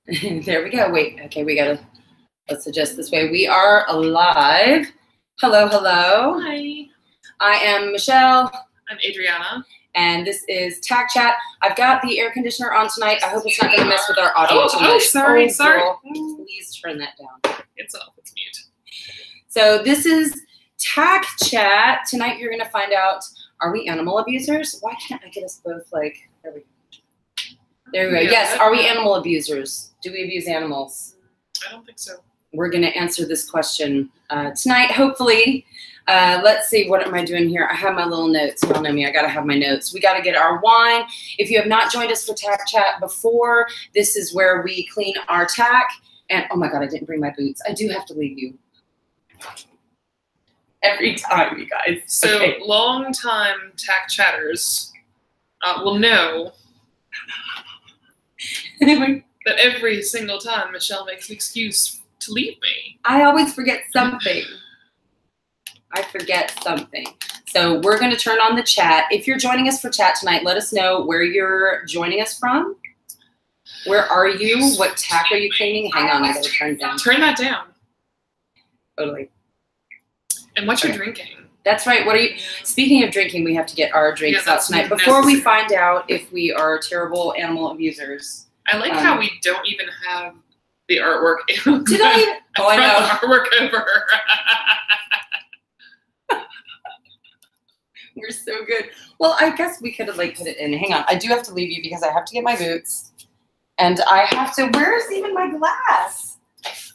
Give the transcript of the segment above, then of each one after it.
There we go. Wait, okay, let's adjust this way. We are alive. Hello, hello. Hi. I am Michelle. I'm Adriana. And this is Tack Chat. I've got the air conditioner on tonight. I hope it's not going to mess with our audio tonight. Oh, sorry. Girl, please turn that down. It's off. It's mute. So this is Tack Chat. Tonight you're going to find out, are we animal abusers? Why can't I get us both like, there we go. There we go. Yeah, yes, are we animal abusers? Do we abuse animals? I don't think so. We're going to answer this question tonight, hopefully. Let's see, what am I doing here? I have my little notes. Y'all know me, I gotta have my notes. We gotta get our wine. If you have not joined us for Tack Chat before, this is where we clean our tack. And oh my God, I didn't bring my boots. I do have to leave you. Every time, you guys. So okay. long-time Tack Chatters will know that every single time Michelle makes an excuse to leave me. I always forget something. I forget something. So we're going to turn on the chat. If you're joining us for chat tonight, let us know where you're joining us from. Where are you? What tack are you cleaning? Hang on, I got to turn it down. Turn that down. Totally. And what you're drinking. That's right. What are you? Speaking of drinking, we have to get our drinks out tonight before we find out if we are terrible animal abusers. I like how we don't even have the artwork. Did I even? Oh, I know. Artwork over. We're so good. Well, I guess we could have like put it in. Hang on. I do have to leave you because I have to get my boots. And I have to, where's even my glass?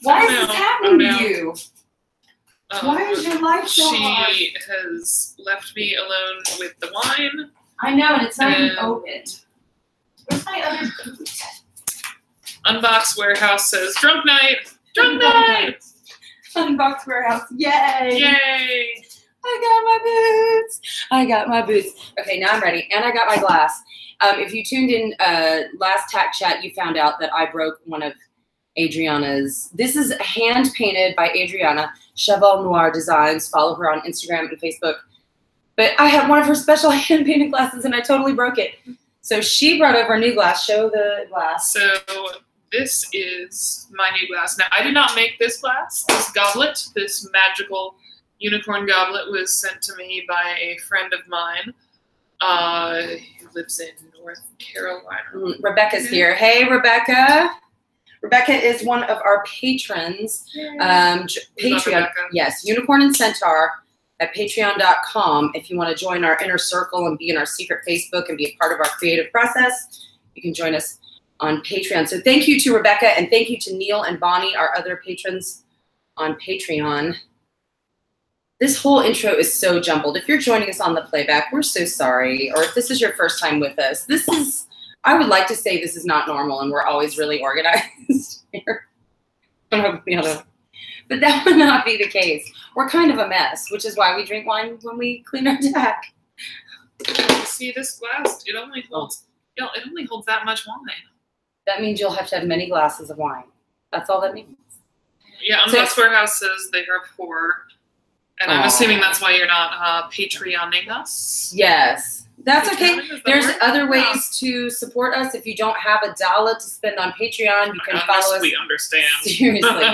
Why is this happening to you? Why is your life so hard? She has left me alone with the wine. I know, and it's not even open. Where's my other boot? Unbox Warehouse says, drunk night! Drunk night! Unbox Warehouse, yay! Yay! I got my boots. Okay, now I'm ready. And I got my glass. If you tuned in last Tack Chat, you found out that I broke one of Adriana's. This is hand-painted by Adriana, Cheval Noir Designs. Follow her on Instagram and Facebook. But I had one of her special hand-painted glasses, and I totally broke it. So she brought over a new glass. Show the glass. So this is my new glass. Now, I did not make this glass. This goblet, this magical unicorn goblet, was sent to me by a friend of mine who lives in North Carolina. Rebecca's here. Hey, Rebecca. Rebecca is one of our patrons. Patreon. Yes, Unicorn and Centaur at patreon.com. If you want to join our inner circle and be in our secret Facebook and be a part of our creative process, you can join us on Patreon. So thank you to Rebecca, and thank you to Neil and Bonnie, our other patrons on Patreon. This whole intro is so jumbled. If you're joining us on the playback, we're so sorry. Or if this is your first time with us, this is, I would like to say this is not normal and we're always really organized here. But that would not be the case. We're kind of a mess, which is why we drink wine when we clean our tack. See, this glass, it only holds that much wine. That means you'll have to have many glasses of wine. That's all that means. Yeah, Unbox Warehouse says they are poor. And I'm assuming that's why you're not Patreoning us. Yes, that's okay. There's other ways to support us. If you don't have $1 to spend on Patreon, you can follow us. We understand. Seriously,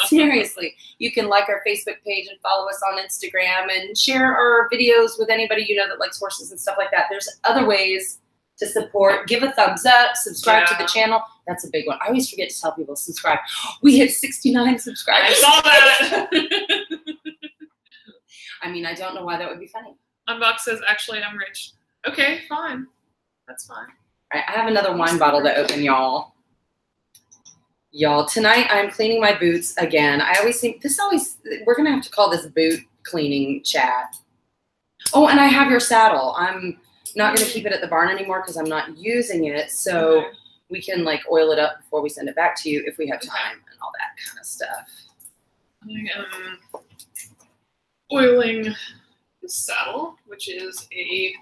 seriously. You can like our Facebook page and follow us on Instagram and share our videos with anybody you know that likes horses and stuff like that. There's other ways to support. Give a thumbs up, subscribe to the channel. That's a big one. I always forget to tell people to subscribe. We hit 69 subscribers. I saw that. I mean, I don't know why that would be funny. Unbox says, actually, I'm rich. Okay, fine. That's fine. All right, I have another wine bottle to open, y'all. Y'all, tonight I'm cleaning my boots again. I always think we're going to have to call this boot cleaning chat. Oh, and I have your saddle. I'm not going to keep it at the barn anymore because I'm not using it. So we can like oil it up before we send it back to you if we have time and all that kind of stuff. I am oiling the saddle, which is a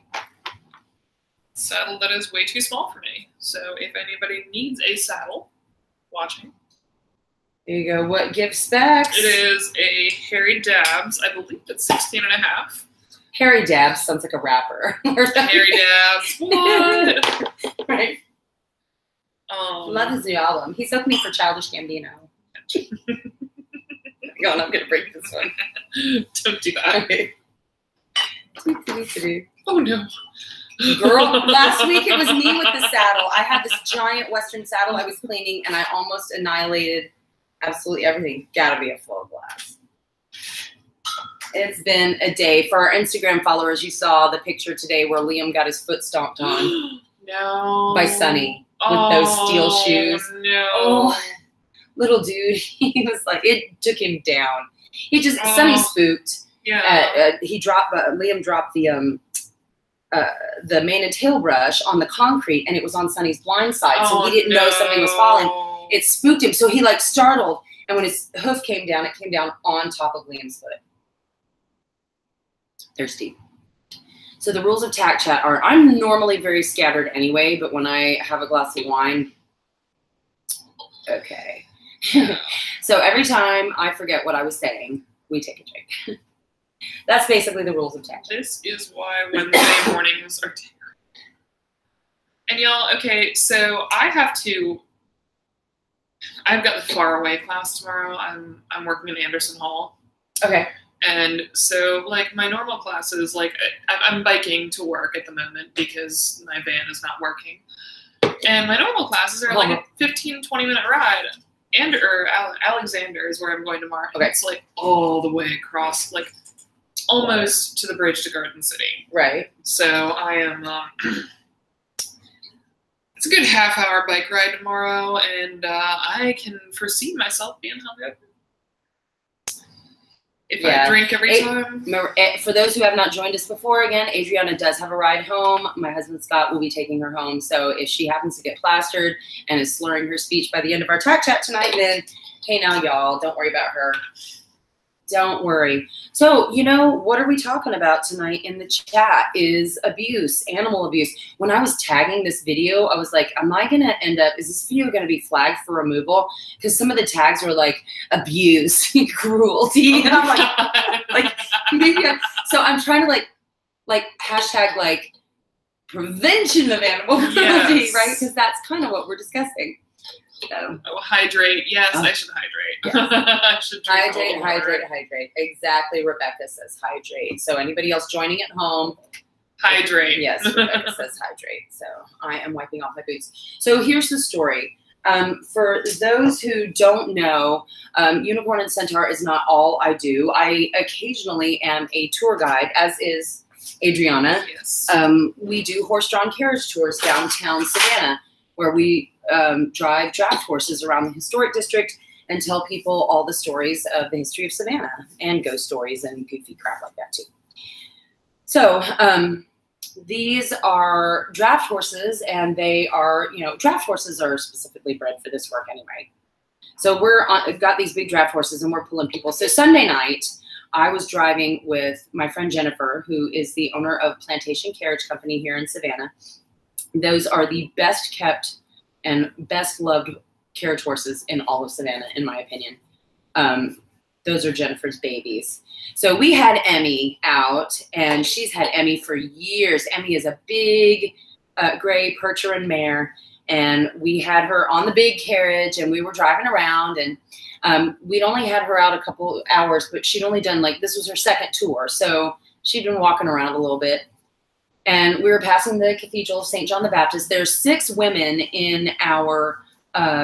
saddle that is way too small for me. So if anybody needs a saddle watching. There you go. What gives specs? It is a Harry Dabbs. I believe it's 16.5. Harry Dabbs sounds like a rapper. Harry Dabbs. What? Right. Love his new album. He's opening for Childish Gambino. God, I'm gonna break this one. Don't do that. Okay. Oh no. Girl, last week it was me with the saddle. I had this giant Western saddle I was cleaning, and I almost annihilated absolutely everything. Gotta be a flow glass. It's been a day. For our Instagram followers, you saw the picture today where Liam got his foot stomped on. No. By Sonny with those steel shoes. No. Oh, little dude. He was like, it took him down. He just, Sonny spooked. Yeah. Liam dropped the mane and tail brush on the concrete, and it was on Sonny's blind side, so he didn't know something was falling. It spooked him, so he like startled, and when his hoof came down, it came down on top of Liam's foot. Thirsty. So the rules of Tack Chat are, I'm normally very scattered anyway, but when I have a glass of wine, okay. So every time I forget what I was saying, we take a drink. That's basically the rules of Tack Chat. This is why Wednesday mornings are terrible. And y'all, okay, so I've got the far away class tomorrow. I'm working in Anderson Hall. Okay. And so, like, my normal classes, like, I'm biking to work at the moment because my van is not working. And my normal classes are like a 15, 20-minute ride. Alexander is where I'm going tomorrow. Okay. It's, like, all the way across, like, almost to the bridge to Garden City. Right. So I am, it's a good half-hour bike ride tomorrow, and I can foresee myself being hungover. If I drink every time. For those who have not joined us before, again, Adriana does have a ride home. My husband Scott will be taking her home. So if she happens to get plastered and is slurring her speech by the end of our Tack Chat tonight, then hey now, y'all, don't worry about her. Don't worry. So, you know, what are we talking about tonight in the chat is abuse, animal abuse. When I was tagging this video, I was like, am I going to end up, is this video going to be flagged for removal? Because some of the tags were like abuse, cruelty. And I'm like maybe so I'm trying to like hashtag like prevention of animal cruelty, right? Because that's kind of what we're discussing. So. Oh, hydrate. Yes, I should hydrate. Yes. I should drink hydrate. Exactly. Rebecca says hydrate. So anybody else joining at home? Hydrate. Yes, Rebecca says hydrate. So I am wiping off my boots. So here's the story. For those who don't know, Unicorn and Centaur is not all I do. I occasionally am a tour guide, as is Adriana. Yes. We do horse-drawn carriage tours downtown Savannah, where we drive draft horses around the historic district and tell people all the stories of the history of Savannah and ghost stories and goofy crap like that too. So these are draft horses, and they are, you know, draft horses are specifically bred for this work anyway. So we've got these big draft horses, and we're pulling people. So Sunday night, I was driving with my friend Jennifer, who is the owner of Plantation Carriage Company here in Savannah. Those are the best kept and best loved carriage horses in all of Savannah, in my opinion. Those are Jennifer's babies. So we had Emmy out, and she's had Emmy for years. Emmy is a big gray Percheron mare, and we had her on the big carriage, and we were driving around, and we'd only had her out a couple hours, but she'd only done, like, this was her second tour, so she'd been walking around a little bit. And we were passing the Cathedral of St. John the Baptist. There's 6 women in our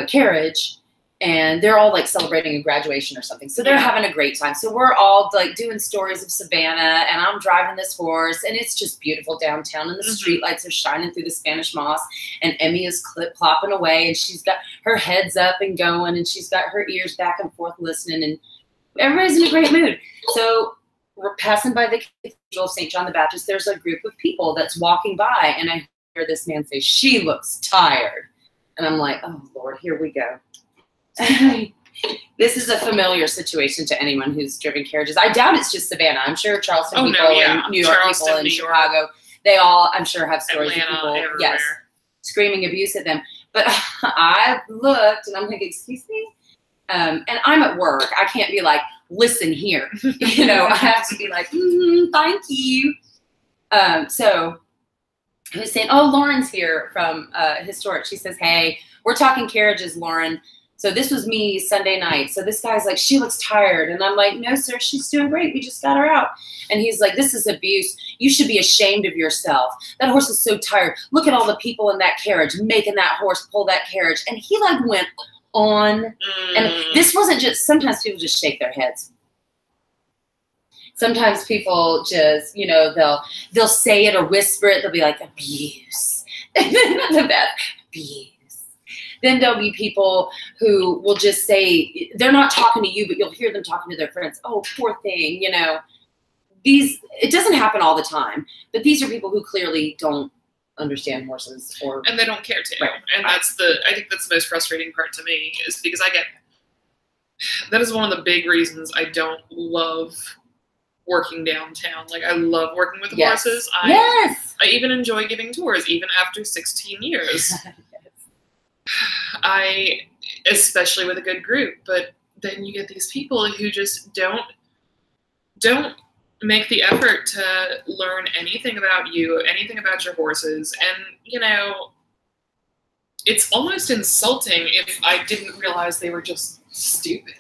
carriage, and they're all like celebrating a graduation or something. So they're having a great time. So we're all like doing stories of Savannah, and I'm driving this horse, and it's just beautiful downtown, and the street lights are shining through the Spanish moss, and Emmy is clip-clopping away, and she's got her heads up and going, and she's got her ears back and forth listening, and everybody's in a great mood. So we're passing by the Cathedral of St. John the Baptist. There's a group of people that's walking by, and I hear this man say, "She looks tired." And I'm like, oh, Lord, here we go. This is a familiar situation to anyone who's driven carriages. I doubt it's just Savannah. I'm sure Charleston people and New York people and Chicago, they all, I'm sure, have stories Atlanta, of people, everywhere. yes, screaming abuse at them. But I looked, and I'm like, excuse me? And I'm at work. I can't be like, listen here. You know, I have to be like, thank you. So who's saying, oh, Lauren's here from Historic. She says, hey, we're talking carriages, Lauren. So this was me Sunday night. So this guy's like, she looks tired. And I'm like, no, sir, she's doing great. We just got her out. And he's like, this is abuse. You should be ashamed of yourself. That horse is so tired. Look at all the people in that carriage making that horse pull that carriage. And he like went on. And this wasn't just, sometimes people just shake their heads. Sometimes people just, you know, they'll say it or whisper it. They'll be like, abuse. And then the best, abuse. Then there'll be people who will just say, they're not talking to you, but you'll hear them talking to their friends. Oh, poor thing, you know. It doesn't happen all the time, but these are people who clearly don't understand horses. And they don't care to. Right. And I think that's the most frustrating part to me, is because that is one of the big reasons I don't love working downtown. Like, I love working with horses. I even enjoy giving tours, even after 16 years. Especially with a good group, but then you get these people who just don't make the effort to learn anything about you, anything about your horses. And, you know, it's almost insulting if I didn't realize they were just stupid.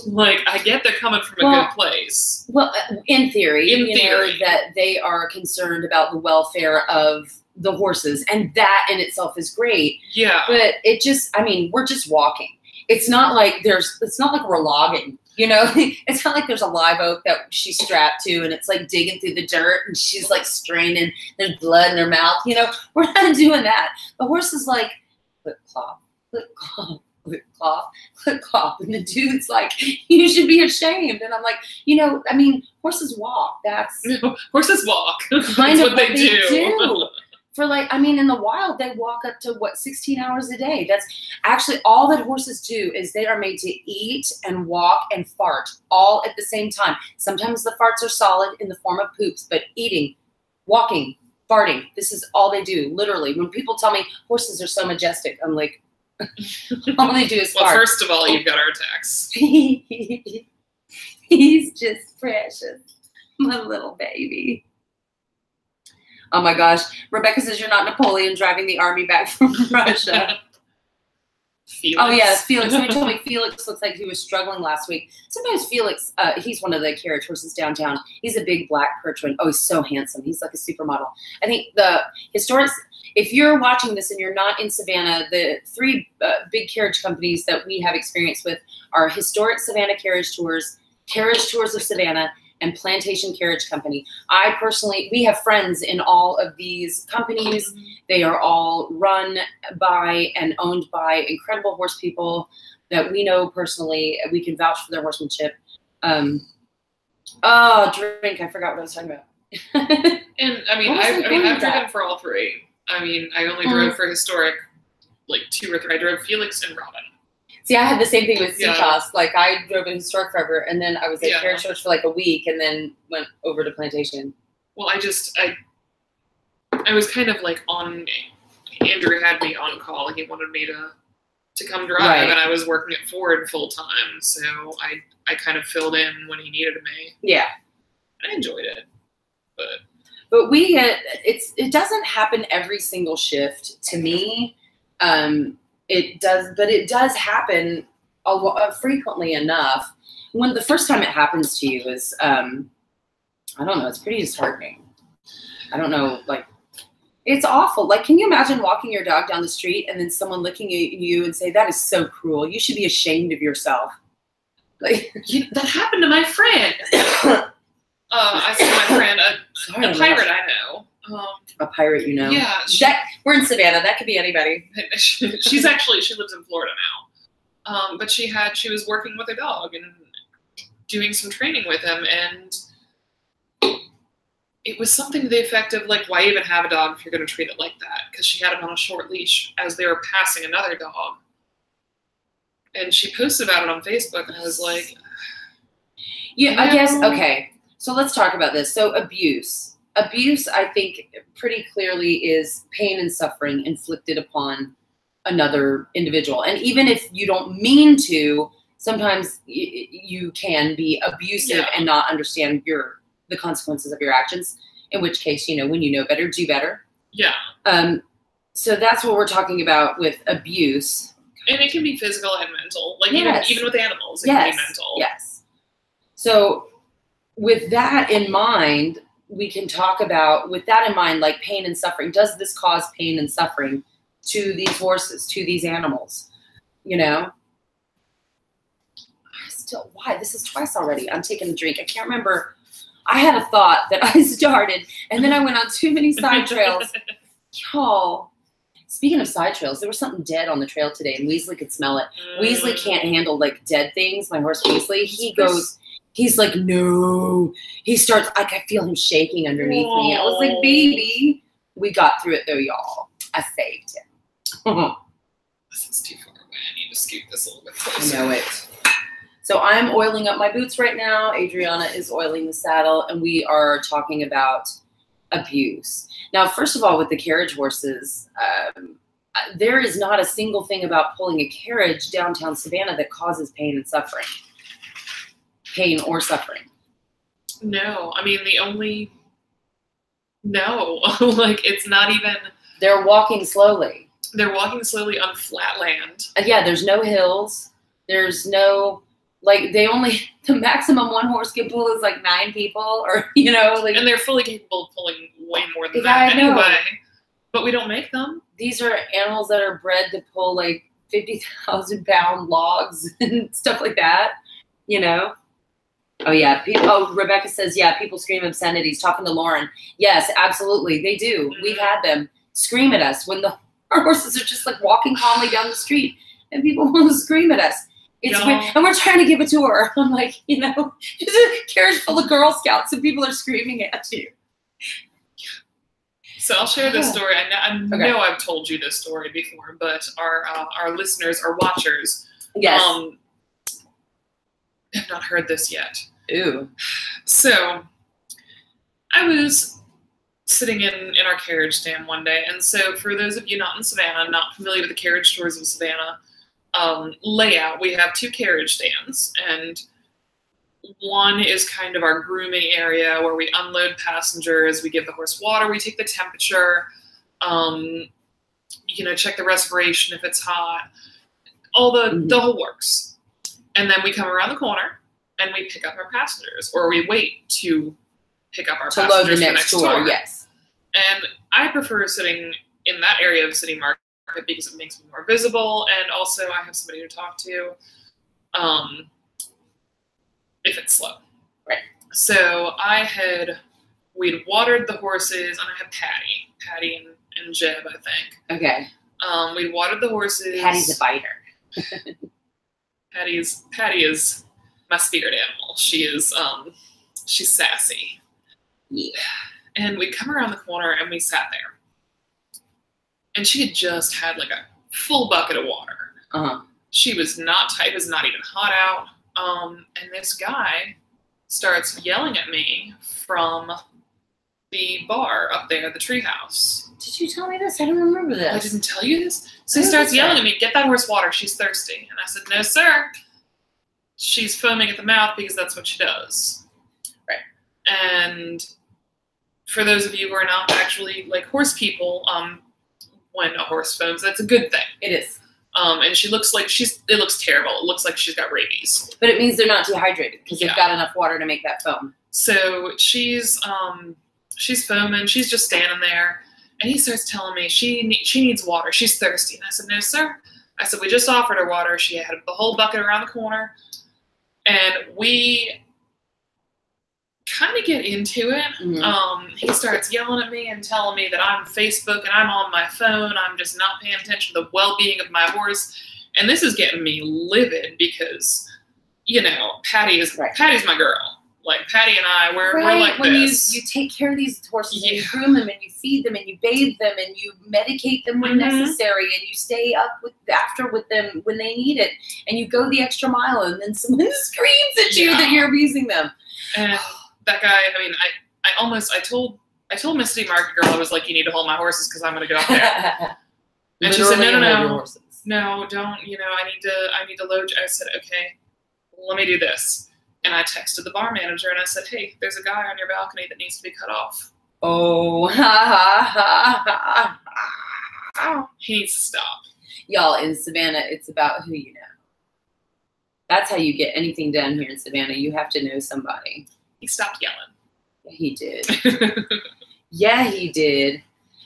Like, I get they're coming from a good place. Well, in theory, know, that they are concerned about the welfare of the horses, and that in itself is great. Yeah. But it just, I mean, we're just walking. It's not like it's not like we're logging, you know? It's not like there's a live oak that she's strapped to and it's like digging through the dirt and she's like straining, there's blood in her mouth, you know? We're not doing that. The horse is like, clip clop, clip clop, clip clop, clip clop. And the dude's like, you should be ashamed. And I'm like, you know, I mean, horses walk. Horses walk. Kind of what they do. For like, I mean, in the wild, they walk up to 16 hours a day. That's actually all that horses do, is they are made to eat and walk and fart all at the same time. Sometimes the farts are solid in the form of poops, but eating, walking, farting, this is all they do, literally. When people tell me horses are so majestic, I'm like, all they do is fart. Well, first of all, you've got our Tax. He's just precious, my little baby. Oh my gosh. Rebecca says you're not Napoleon driving the army back from Russia. Felix. Oh, yes, Felix. Somebody told me Felix looks like he was struggling last week. Sometimes Felix, he's one of the carriage horses downtown. He's a big black Percheron. Oh, he's so handsome. He's like a supermodel. I think the historic, if you're watching this and you're not in Savannah, the three big carriage companies that we have experience with are Historic Savannah Carriage Tours, Carriage Tours of Savannah, and Plantation Carriage Company. I personally, we have friends in all of these companies. They are all run by and owned by incredible horse people that we know personally. We can vouch for their horsemanship. Oh, drink. I forgot what I was talking about. And I mean, I've driven for all three. I mean, I only drove for Historic like 2 or 3. I drove Felix and Robin. See, I had the same thing with Centaur. Like, I drove in Historic forever, and then I was at Carriage Church for like a week, and then went over to Plantation. Well, I was kind of like Andrew had me on call. He wanted me to come drive, and I was working at Ford full time, so I kind of filled in when he needed me. Yeah. I enjoyed it, but it doesn't happen every single shift to me. It does, but it does happen frequently enough. When the first time it happens to you is, I don't know, it's pretty disheartening. I don't know, like, it's awful. Like, can you imagine walking your dog down the street and then someone looking at you and say, that is so cruel. You should be ashamed of yourself. Like, that happened to my friend. I saw my friend, a pirate I know. A pirate, you know? Yeah. We're in Savannah. That could be anybody. She lives in Florida now. But she was working with a dog and doing some training with him, and it was something to the effect of, like, why even have a dog if you're going to treat it like that? Because she had him on a short leash as they were passing another dog. And she posted about it on Facebook, and I was like... Yeah, I guess, okay. So let's talk about this. So abuse. Abuse, I think, pretty clearly is pain and suffering inflicted upon another individual. And even if you don't mean to, sometimes you can be abusive and not understand the consequences of your actions, in which case, you know, when you know better, do better. Yeah. So that's what we're talking about with abuse. And it can be physical and mental. Like Yes. even with animals, it can be mental. Yes. So with that in mind, we can talk about, with that in mind, like pain and suffering. Does this cause pain and suffering to these horses, to these animals? You know? Still, why? This is twice already. I'm taking a drink. I can't remember. I had a thought that I started, and then I went on too many side trails. Y'all. Speaking of side trails, there was something dead on the trail today, and Weasley could smell it. Weasley can't handle, like, dead things. My horse Weasley, he's like, no. He starts, like, I feel him shaking underneath me. I was like, baby. We got through it, though, y'all. I saved him. This is too far away. I need to scoot this a little bit closer. I know it. So I'm oiling up my boots right now. Adriana is oiling the saddle, and we are talking about abuse. Now, first of all, with the carriage horses, there is not a single thing about pulling a carriage downtown Savannah that causes pain and suffering. Pain or suffering. No. I mean, no. Like, it's not even... They're walking slowly. They're walking slowly on flat land. Yeah, there's no hills. There's no... Like, the maximum one horse can pull is like 9 people, or, you know, like. And they're fully capable of pulling way more than that anyway. But we don't make them. These are animals that are bred to pull like 50,000 pound logs and stuff like that, you know? Oh, yeah. Rebecca says, yeah, people scream obscenities. Talking to Lauren. Yes, absolutely. They do. Mm-hmm. We've had them scream at us when our horses are just like walking calmly down the street and people want to scream at us. It's weird. And we're trying to give a tour. I'm like, you know, there's a carriage full of Girl Scouts and people are screaming at you. So I'll share this story. I know I've told you this story before, but our listeners, our watchers, have not heard this yet. Ooh. So I was sitting in our carriage stand one day, and so for those of you not in Savannah, not familiar with the carriage stores of Savannah, layout, we have 2 carriage stands, and one is kind of our grooming area where we unload passengers, we give the horse water, we take the temperature, you know, check the respiration if it's hot, all the whole works. And then we come around the corner and we pick up our passengers, or we wait to pick up our passengers load the next tour. Yes. And I prefer sitting in that area of City Market because it makes me more visible, and also I have somebody to talk to if it's slow. Right. So we'd watered the horses, and I had Patty and Jeb, I think. Okay. We'd watered the horses. Patty's a biter. Patty is my spirit animal. She's sassy. Yeah. And we come around the corner and we sat there. And she had just had like a full bucket of water. Uh-huh. She was not tight. It was not even hot out. And this guy starts yelling at me from the bar up there, the treehouse. Did you tell me this? I don't remember this. I didn't tell you this? So he starts yelling at me, get that horse water. She's thirsty. And I said, no, sir. She's foaming at the mouth because that's what she does. Right. And for those of you who are not actually like horse people, when a horse foams, that's a good thing. It is. And she looks like it looks terrible. It looks like she's got rabies. But it means they're not dehydrated because they've got enough water to make that foam. So she's foaming. She's just standing there. And he starts telling me she needs water. She's thirsty. And I said, no, sir. I said, we just offered her water. She had the whole bucket around the corner. And we kind of get into it. Mm-hmm. He starts yelling at me and telling me that I'm Facebook and I'm on my phone. I'm just not paying attention to the well-being of my horse. And this is getting me livid because, you know, Patty's my girl. Like, Patty and I, we're like when this. You take care of these horses and you groom them and you feed them and you bathe them and you medicate them when necessary and you stay up with them when they need it and you go the extra mile and then someone screams at you that you're abusing them. And that guy, I mean, I told Miss City Market girl, I was like, you need to hold my horses because I'm going to go up there. And she said, no, don't, you know, I need to load you. I said, okay, let me do this. And I texted the bar manager and I said, hey, there's a guy on your balcony that needs to be cut off. Oh, ha ha ha ha. He needs to stop. Y'all, in Savannah, it's about who you know. That's how you get anything done here in Savannah. You have to know somebody. He stopped yelling. He did. Yeah, he did.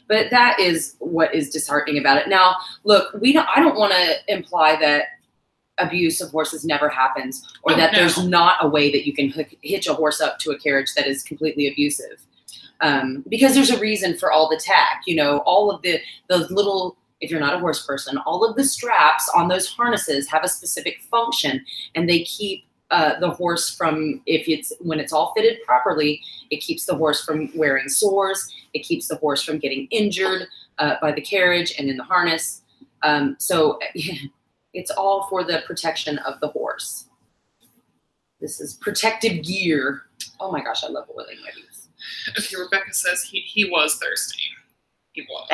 But that is what is disheartening about it. Now, look, I don't want to imply that abuse of horses never happens, or that there's not a way that you can hitch a horse up to a carriage that is completely abusive. Because there's a reason for all the tack, you know, all of those little, if you're not a horse person, all of the straps on those harnesses have a specific function, and they keep the horse from, when it's all fitted properly, it keeps the horse from wearing sores. It keeps the horse from getting injured by the carriage and in the harness. So it's all for the protection of the horse. This is protective gear. Oh my gosh, I love oiling my boots. Okay, Rebecca says he was thirsty. He was.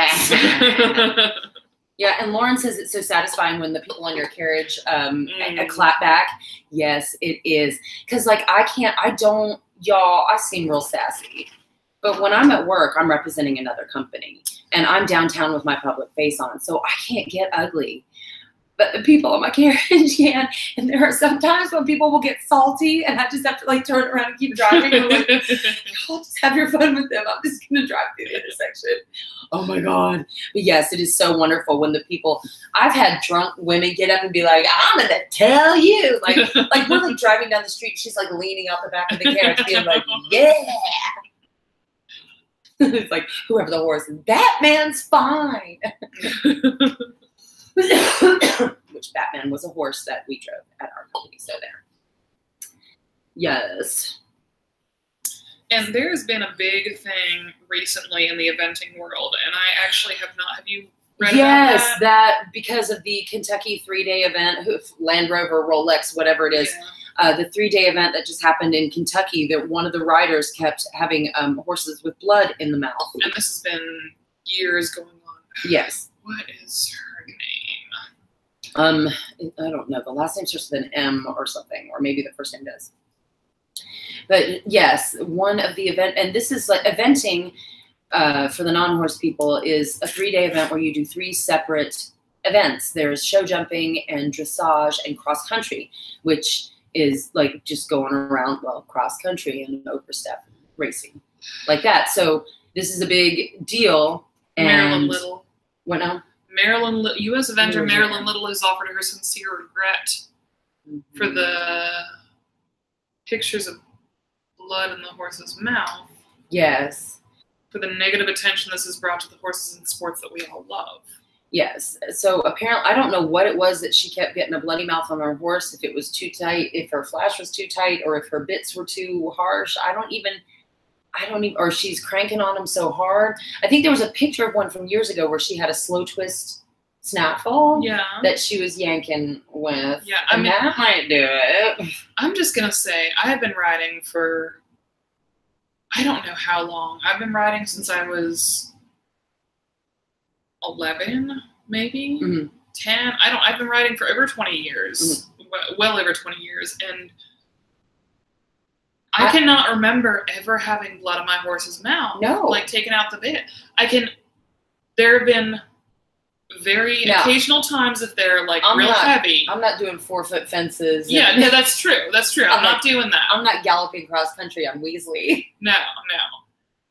Yeah, and Lauren says it's so satisfying when the people on your carriage clap back. Yes, it is. Because, like, y'all, I seem real sassy. But when I'm at work, I'm representing another company. And I'm downtown with my public face on. So I can't get ugly. But the people on my carriage can. And there are some times when people will get salty, and I just have to, like, turn around and keep driving. And like, I'll just have your fun with them. I'm just going to drive through the intersection. Oh, my God. But, yes, it is so wonderful when the people – I've had drunk women get up and be like, I'm going to tell you. Like we're, like, driving down the street. She's, like, leaning out the back of the carriage being like, yeah. It's like, whoever the horse is, Batman's fine. Which Batman was a horse that we drove at our company, so there. Yes. And there's been a big thing recently in the eventing world, and I actually have not. Have you read about that? Yes, that because of the Kentucky 3-day event, Land Rover, Rolex, whatever it is, the 3-day event that just happened in Kentucky, that one of the riders kept having horses with blood in the mouth. And this has been years going on. Yes. What is her name? I don't know. The last name starts with an M or something, or maybe the first name does. But yes, one of the event, and this is like eventing for the non-horse people, is a 3-day event where you do 3 separate events. There's show jumping and dressage and cross country, which is like just going around, well, cross country and overstep racing like that. So this is a big deal. And Marilyn Little. What now? U.S. Avenger Marilyn Little has offered her sincere regret for the pictures of blood in the horse's mouth. Yes. For the negative attention this has brought to the horses in sports that we all love. Yes. So apparently, I don't know what it was that she kept getting a bloody mouth on her horse, if it was too tight, if her flash was too tight, or if her bits were too harsh. I don't even, or she's cranking on them so hard. I think there was a picture of one from years ago where she had a slow twist snapfall that she was yanking with. Yeah, I mean, that might do it. I'm just going to say, I have been riding for, I don't know how long. I've been riding since I was 11, maybe 10. I've been riding for over 20 years, well over 20 years. And I cannot remember ever having blood on my horse's mouth. No. Like taking out the bit. There have been very occasional times if they're like heavy. I'm not doing 4-foot fences. Yeah, no, that's true. That's true. I'm not doing that. I'm not galloping cross country on Weasley. No.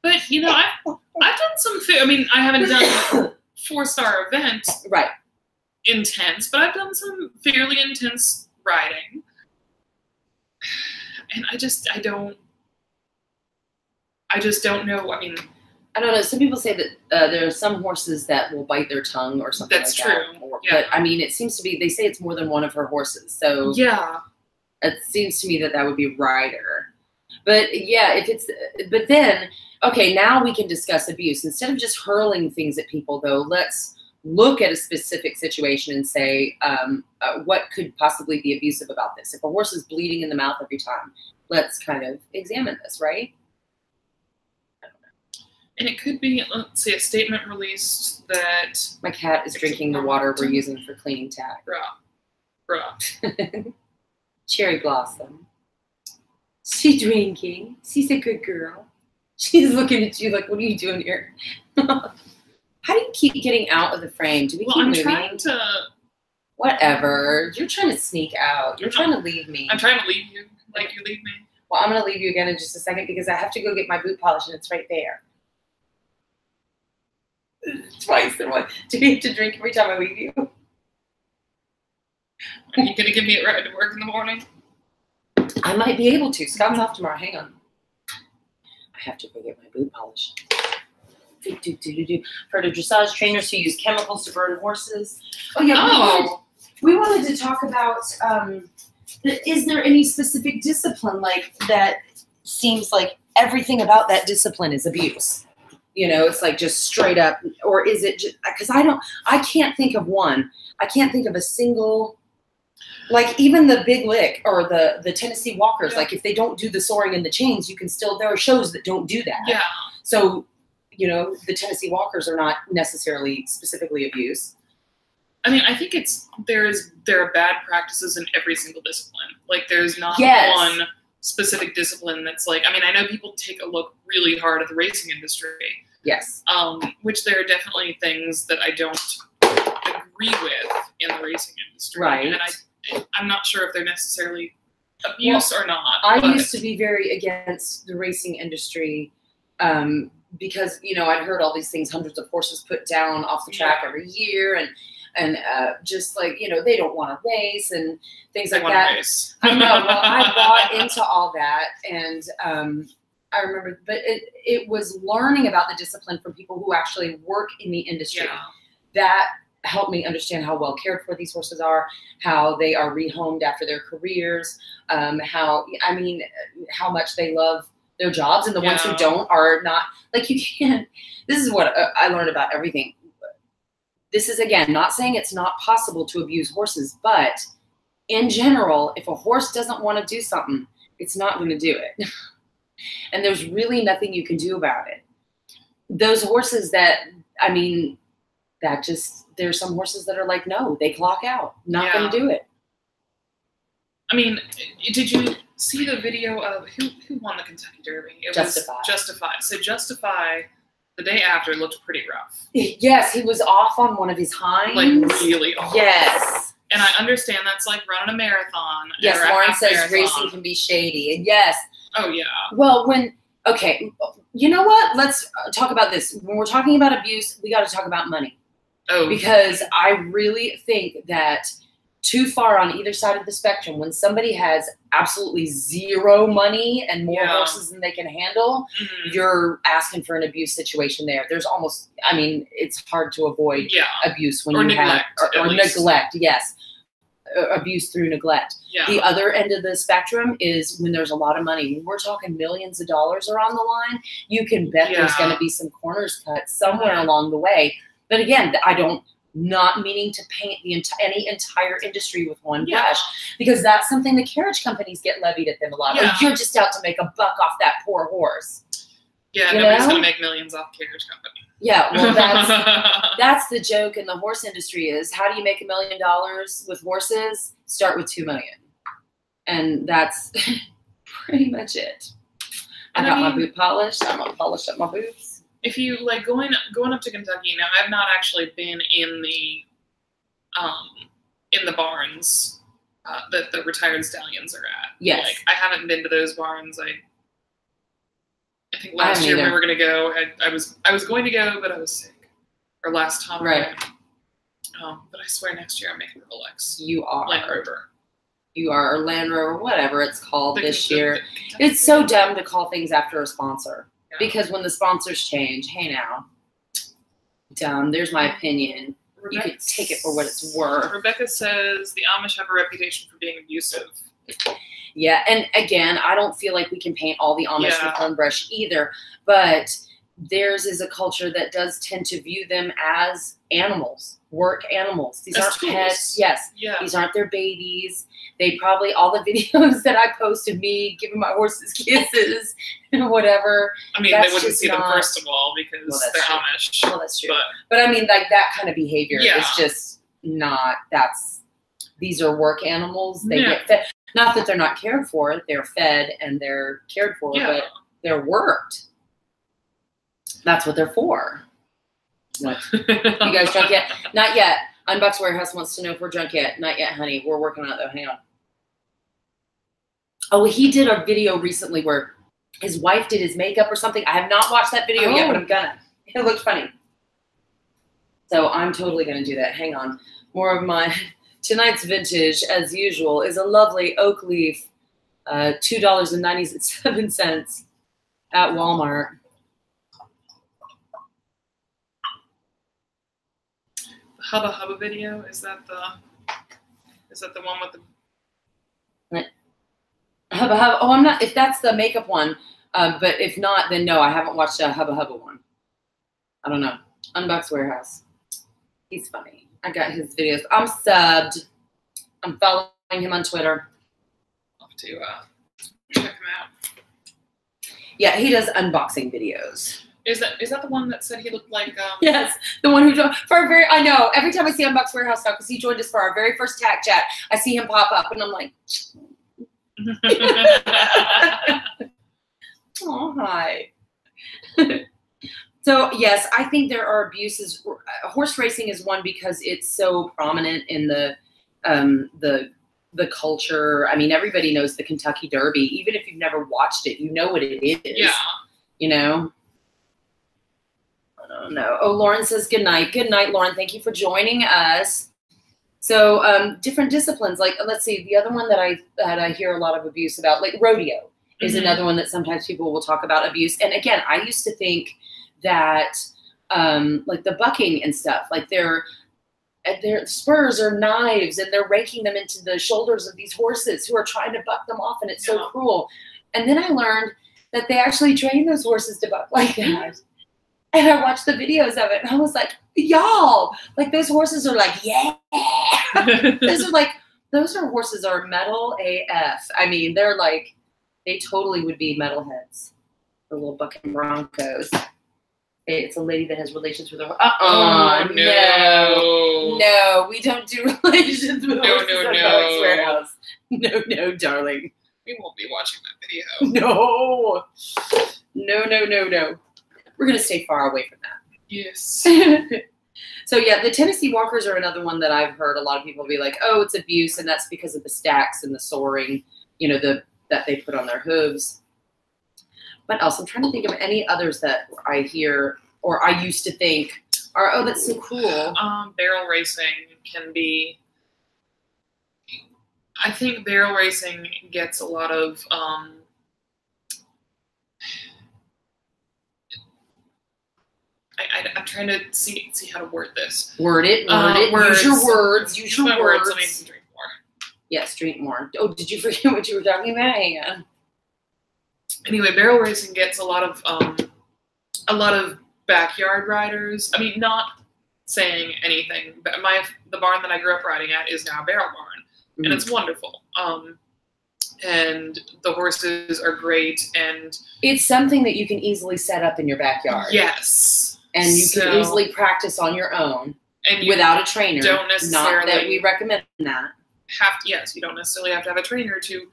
But, you know, I've done some, I haven't done 4-star event. Right. Intense, but I've done some fairly intense riding. And I just don't know. I mean, I don't know. Some people say that there are some horses that will bite their tongue or something like that. That's true. But, I mean, it seems to be, they say it's more than one of her horses. So yeah, it seems to me that would be Ryder. But yeah, but then, okay, now we can discuss abuse. Instead of just hurling things at people, though, let's look at a specific situation and say, what could possibly be abusive about this? If a horse is bleeding in the mouth every time, let's kind of examine this, right? I don't know. And it could be, let's see, a statement released that... My cat is drinking the water we're using for cleaning Tack. Bruh. Cherry Blossom. She's drinking. She's a good girl. She's looking at you like, what are you doing here? How do you keep getting out of the frame? Do we keep moving? Trying to... Whatever. You're trying to sneak out. You're trying to leave me. I'm trying to leave you like you leave me. Well, I'm going to leave you again in just a second because I have to go get my boot polish and it's right there. Twice in one. Do you have to drink every time I leave you? Are you going to give me a ride to work in the morning? I might be able to. Scott's off tomorrow. Hang on. I have to go get my boot polish. Heard of dressage trainers who use chemicals to burn horses. Oh, yeah. We wanted to talk about, is there any specific discipline like that seems like everything about that discipline is abuse? You know, it's like just straight up, or is it just, because I can't think of one. I can't think of a single, like even the Big Lick or the Tennessee Walkers, like if they don't do the soaring and the chains, you can still, there are shows that don't do that. Yeah. So, you know, the Tennessee Walkers are not necessarily specifically abuse. I mean, I think there are bad practices in every single discipline. Like there's not one specific discipline that's like, I mean, I know people take a look really hard at the racing industry. Yes. Which there are definitely things that I don't agree with in the racing industry. Right. And I'm not sure if they're necessarily abuse or not. I used to be very against the racing industry because, you know, I'd heard all these things, hundreds of horses put down off the track every year and just like, you know, they don't want to race and things like that. I know. Well, I bought into all that, and I remember, but it was learning about the discipline from people who actually work in the industry that helped me understand how well cared for these horses are, how they are rehomed after their careers, how much they love their jobs, and the ones who don't are not, like, you can't, this is what I learned about everything. This is, again, not saying it's not possible to abuse horses, but in general, if a horse doesn't want to do something, it's not going to do it. And there's really nothing you can do about it. Those horses that, I mean, that just, there's some horses that are like, no, they clock out, not going to do it. I mean, did you see the video of who won the Kentucky Derby? It Justify. was Justify. So Justify, the day after, looked pretty rough. Yes, he was off on one of his hinds. Like really off. Yes. And I understand that's like running a marathon. Yes, Lauren says racing can be shady. And yes. Oh, yeah. Well, okay, you know what? Let's talk about this. When we're talking about abuse, we got to talk about money. Oh. Because I really think that too far on either side of the spectrum, when somebody has absolutely zero money and more horses than they can handle, you're asking for an abuse situation there. There's almost, I mean, it's hard to avoid abuse when you neglect, have, or neglect, yes. Abuse through neglect. Yeah. The other end of the spectrum is when there's a lot of money. When we're talking millions of dollars are on the line, you can bet there's going to be some corners cut somewhere along the way. But again, not meaning to paint any entire industry with one brush, because that's something the carriage companies get levied at them a lot. Like, you're just out to make a buck off that poor horse. Yeah, nobody's going to make millions off carriage company. Yeah, well, that's the joke in the horse industry is, how do you make $1 million with horses? Start with $2 million. And that's pretty much it. I got my boot polished. I'm going to polish up my boots. If you like going up to Kentucky, now I've not actually been in the barns that the retired stallions are at. Yes. Like, I haven't been to those barns. I think last year we were going to go. I was going to go, but I was sick. Or last time. Right. But I swear next year I'm making Rolex. You are. Land Rover. You are, or Land Rover, whatever it's called this year. It's so dumb to call things after a sponsor. Yeah. Because when the sponsors change, hey now, dumb, there's my opinion. You could take it for what it's worth. Rebecca says the Amish have a reputation for being abusive. Yeah, and again, I don't feel like we can paint all the Amish with one brush either, but theirs is a culture that does tend to view them as animals, work animals. These aren't pets. Yes. Yeah. These aren't their babies. They probably, all the videos that I post of me giving my horses kisses and whatever. I mean, they wouldn't see them first of all because they're Amish. Well, that's true. But I mean, like, that kind of behavior is just not, these are work animals. They get fed. Not that they're not cared for. They're fed and they're cared for, but they're worked. That's what they're for. What? You guys drunk yet? Not yet. Unbox Warehouse wants to know if we're drunk yet. Not yet, honey. We're working on it, though. Hang on. Oh, he did a video recently where his wife did his makeup or something. I have not watched that video yet, but I'm gonna. It looked funny. So I'm totally gonna do that. Hang on. More of my tonight's vintage, as usual, is a lovely oak leaf, $2.97 at Walmart. The Hubba Hubba video, is that the one with the Hubba Hubba? Oh, I'm not. If that's the makeup one, but if not, then no, I haven't watched a Hubba Hubba one. I don't know. Unbox Warehouse. He's funny. I got his videos. I'm subbed. I'm following him on Twitter. I'll have to check him out. Yeah, he does unboxing videos. Is that the one that said he looked like? Yes, the one who for our very. I know. Every time I see Unbox Warehouse now, because he joined us for our very first Tack chat, I see him pop up, and I'm like, oh hi. So yes, I think there are abuses. Horse racing is one because it's so prominent in the culture. I mean, everybody knows the Kentucky Derby. Even if you've never watched it, you know what it is. Yeah. You know. I don't know. Oh, Lauren says good night. Good night, Lauren. Thank you for joining us. So different disciplines. Like, let's see, the other one that I hear a lot of abuse about, like rodeo, is another one that sometimes people will talk about abuse. And again, I used to think that like the bucking and stuff, like their spurs or knives, and they're raking them into the shoulders of these horses who are trying to buck them off, and it's so cruel. And then I learned that they actually train those horses to buck like that. And I watched the videos of it, and I was like, y'all, like those horses are like, yeah. those horses are metal AF. I mean, they're like, they totally would be metalheads. The little bucking Broncos. It's a lady that has relations with her. No, we don't do relations with horses at Unbox Warehouse. No, darling. We won't be watching that video. No. We're going to stay far away from that. Yes. So, yeah, the Tennessee Walkers are another one that I've heard a lot of people be like, oh, it's abuse, and that's because of the stacks and the soaring, you know, that they put on their hooves. What else? I'm trying to think of any others that I hear or I used to think are, oh, that's so cool. Barrel racing can be, I think barrel racing gets a lot of, I'm trying to see how to word this. Word it. Words. Use your words. Use your words. Let me drink more. Yes, drink more. Oh, did you forget what you were talking about? Hang on. Anyway, barrel racing gets a lot of backyard riders. I mean, not saying anything, but the barn that I grew up riding at is now a barrel barn, and it's wonderful. And the horses are great, and it's something that you can easily set up in your backyard. Yes. And you can easily practice on your own and without a trainer. Don't necessarily, not that we recommend that. Yes, you don't necessarily have to have a trainer to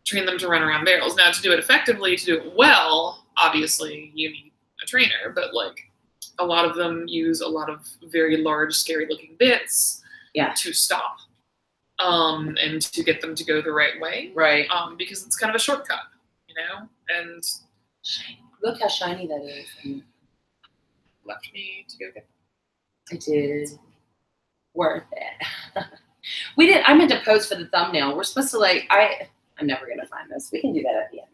train them to run around barrels. Now, to do it effectively, to do it well, obviously you need a trainer, but like a lot of them use a lot of very large, scary-looking bits to stop and to get them to go the right way. Right. Because it's kind of a shortcut, you know? And look how shiny that is. Left me to go get them. I did. Worth it. We did. I meant to pose for the thumbnail. We're supposed to I'm never going to find this. We can do that at the end.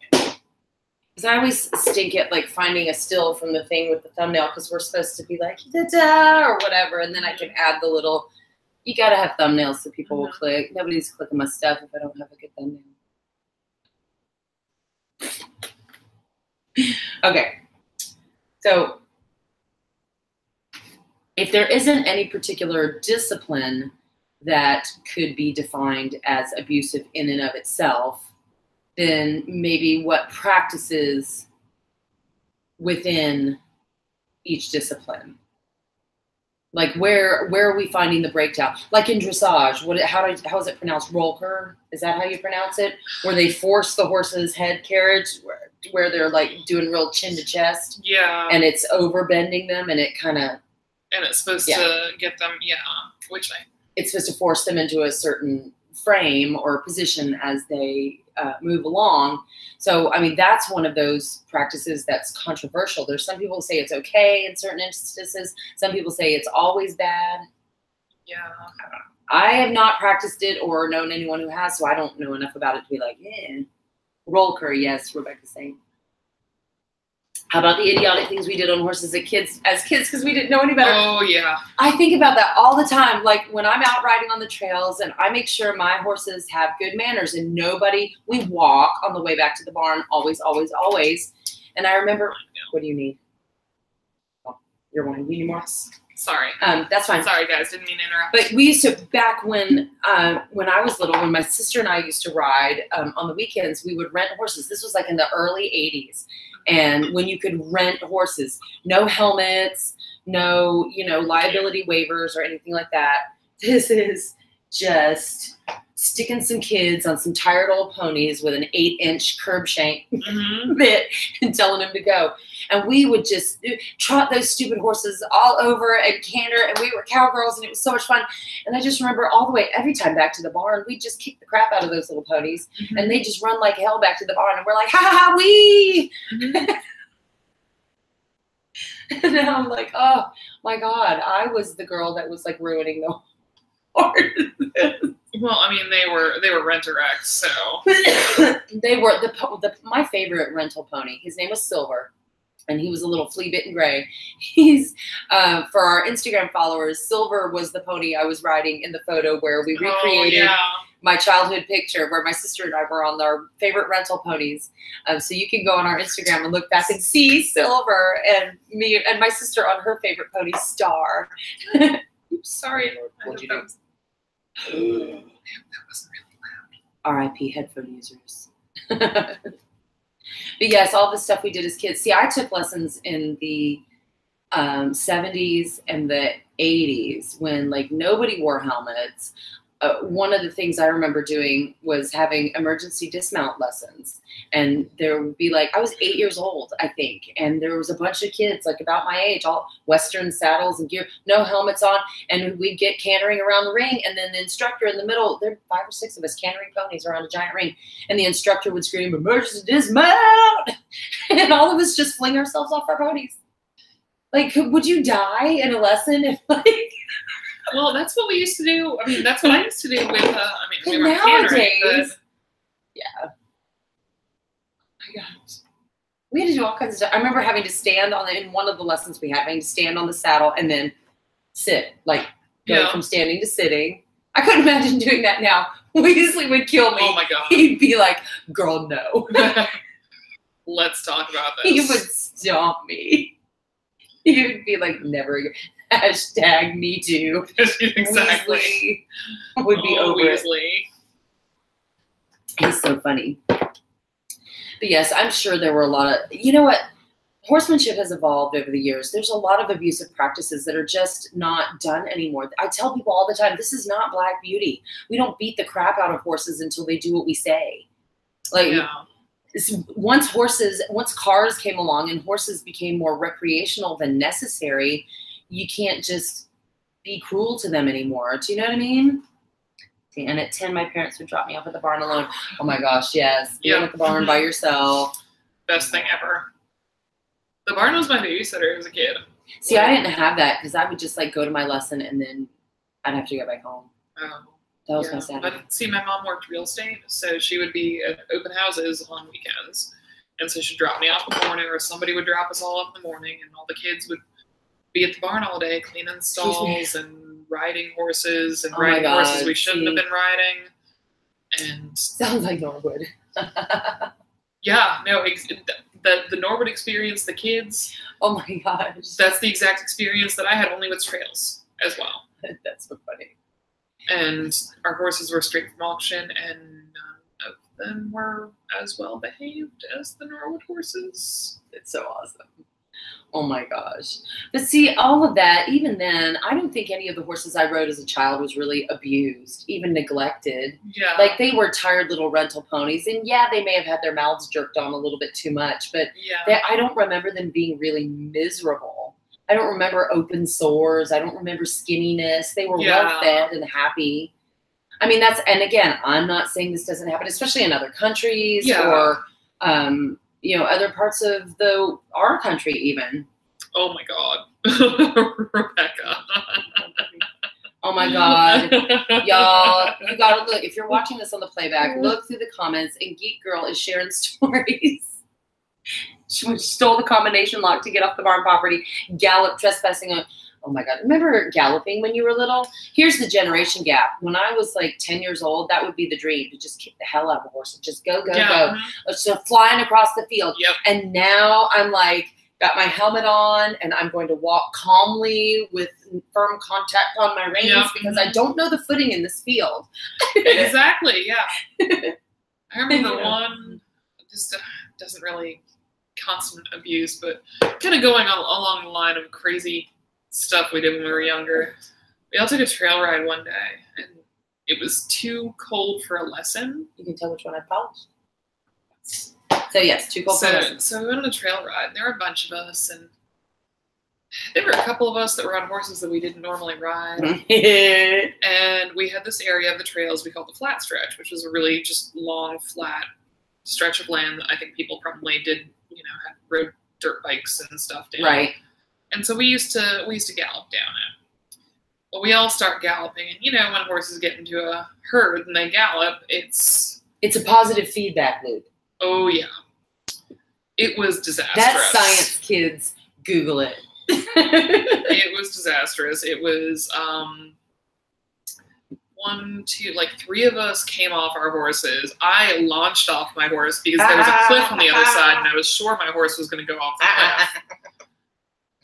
Because I always stink at like finding a still from the thing with the thumbnail because we're supposed to be like, da-da, or whatever. And then I can add the little, you got to have thumbnails so people will click. Nobody's clicking my stuff if I don't have a good thumbnail. Okay. So if there isn't any particular discipline that could be defined as abusive in and of itself, then maybe what practices within each discipline. Like where are we finding the breakdown? Like in dressage, how is it pronounced? Rollker? Is that how you pronounce it? Where they force the horse's head carriage? where they're like doing real chin to chest. Yeah. And it's over bending them, and it kind of. And it's supposed to get them, which I. It's supposed to force them into a certain frame or position as they move along. So, I mean, that's one of those practices that's controversial. There's some people who say it's okay in certain instances. Some people say it's always bad. Yeah. I have not practiced it or known anyone who has, so I don't know enough about it to be like, roll curry, yes, Rebecca's saying. How about the idiotic things we did on horses as kids, because we didn't know any better? Oh, yeah. I think about that all the time. Like when I'm out riding on the trails and I make sure my horses have good manners and we walk on the way back to the barn, always, always, always. And I remember, what do you need? Oh, you're wine. You need more? Sorry. That's fine. Sorry, guys. Didn't mean to interrupt. But we used to, back when I was little, when my sister and I used to ride on the weekends, we would rent horses. This was like in the early 80s. And when you could rent horses, no helmets, no, liability waivers or anything like that. This is just sticking some kids on some tired old ponies with an 8-inch curb shank bit and telling them to go. And we would just trot those stupid horses all over and canter, and we were cowgirls, and it was so much fun. And I just remember all the way, every time back to the barn, we'd just kick the crap out of those little ponies, and they just run like hell back to the barn, and we're like, ha ha ha, wee! And then I'm like, oh my God, I was the girl that was like ruining the horses. Well, I mean, they were rent-a-wrecks, so. They were my favorite rental pony. His name was Silver. And he was a little flea-bitten gray. He's, for our Instagram followers, Silver was the pony I was riding in the photo where we recreated my childhood picture where my sister and I were on our favorite rental ponies. So you can go on our Instagram and look back and see Silver and me and my sister on her favorite pony, Star. Oops, sorry. What'd you do? That wasn't really loud. R.I.P. headphone users. But yes, all the stuff we did as kids. See, I took lessons in the 70s and the 80s when like nobody wore helmets. One of the things I remember doing was having emergency dismount lessons. And there would be like, I was 8 years old, I think. And there was a bunch of kids like about my age, all Western saddles and gear, no helmets on. And we'd get cantering around the ring. And then the instructor in the middle, there were 5 or 6 of us cantering ponies around a giant ring. And the instructor would scream, emergency dismount. And all of us just fling ourselves off our ponies. Like, would you die in a lesson if like... Well, that's what we used to do. I mean, that's what I used to do with, we were nowadays, cantering, but... Yeah. My gosh. We had to do all kinds of stuff. I remember having to stand in one of the lessons we had, having to stand on the saddle and then sit, like go from standing to sitting. I couldn't imagine doing that now. Weasley would kill me. Oh my God. He'd be like, girl, no. Let's talk about this. He would stomp me. He would be like, never again. Hashtag me too. Exactly. Weasley would be over Weasley. He's so funny. But yes, I'm sure there were a lot of, you know what? Horsemanship has evolved over the years. There's a lot of abusive practices that are just not done anymore. I tell people all the time, this is not Black Beauty. We don't beat the crap out of horses until they do what we say. Like, once cars came along and horses became more recreational than necessary, you can't just be cruel to them anymore. Do you know what I mean? And at 10, my parents would drop me off at the barn alone. Oh my gosh, yes. Being at the barn by yourself. Best thing ever. The barn was my babysitter as a kid. See, I didn't have that because I would just like go to my lesson and then I'd have to go back home. Oh. That was my Saturday. But see, my mom worked real estate, so she would be at open houses on weekends. And so she'd drop me off in the morning, or somebody would drop us all off in the morning, and all the kids would be at the barn all day cleaning stalls and riding horses and riding horses we shouldn't have been riding. And sounds like Norwood. Yeah, no, the Norwood experience, the kids. Oh my gosh. That's the exact experience that I had, only with trails as well. That's so funny. And our horses were straight from auction, and none of them were as well behaved as the Norwood horses. It's so awesome. Oh my gosh. But see, all of that, even then, I don't think any of the horses I rode as a child was really abused, even neglected. Yeah. Like they were tired little rental ponies. And yeah, they may have had their mouths jerked on a little bit too much, but I don't remember them being really miserable. I don't remember open sores. I don't remember skinniness. They were well fed and happy. I mean, and again, I'm not saying this doesn't happen, especially in other countries or, you know, other parts of our country even. Oh my God. Rebecca. Oh my God. Y'all, you gotta look. If you're watching this on the playback, look through the comments, and Geek Girl is sharing stories. She stole the combination lock to get off the barn property, galloped, trespassing on. Oh my God. Remember galloping when you were little? Here's the generation gap. When I was like 10 years old, that would be the dream, to just kick the hell out of a horse and just go, go, go. So flying across the field. Yep. And now I'm like, got my helmet on and I'm going to walk calmly with firm contact on my reins because I don't know the footing in this field. Exactly. Yeah. I remember one, just doesn't really constant abuse, but kind of going along the line of crazy stuff we did when we were younger. We all took a trail ride one day, and it was too cold for a lesson. You can tell which one I polished. So yes, too cold for a lesson. So we went on a trail ride, and there were a bunch of us, and there were a couple of us that were on horses that we didn't normally ride. And we had this area of the trails we called the flat stretch, which was a really just long, flat stretch of land that I think people probably did, you know, had rode dirt bikes and stuff down. Right. And so we used to gallop down it. Well, we all start galloping, and you know, when horses get into a herd and they gallop, it's a positive feedback loop. Oh yeah, it was disastrous. That's science, kids. Google it. It was disastrous. It was three of us came off our horses. I launched off my horse because there was a cliff on the other side, and I was sure my horse was going to go off the cliff.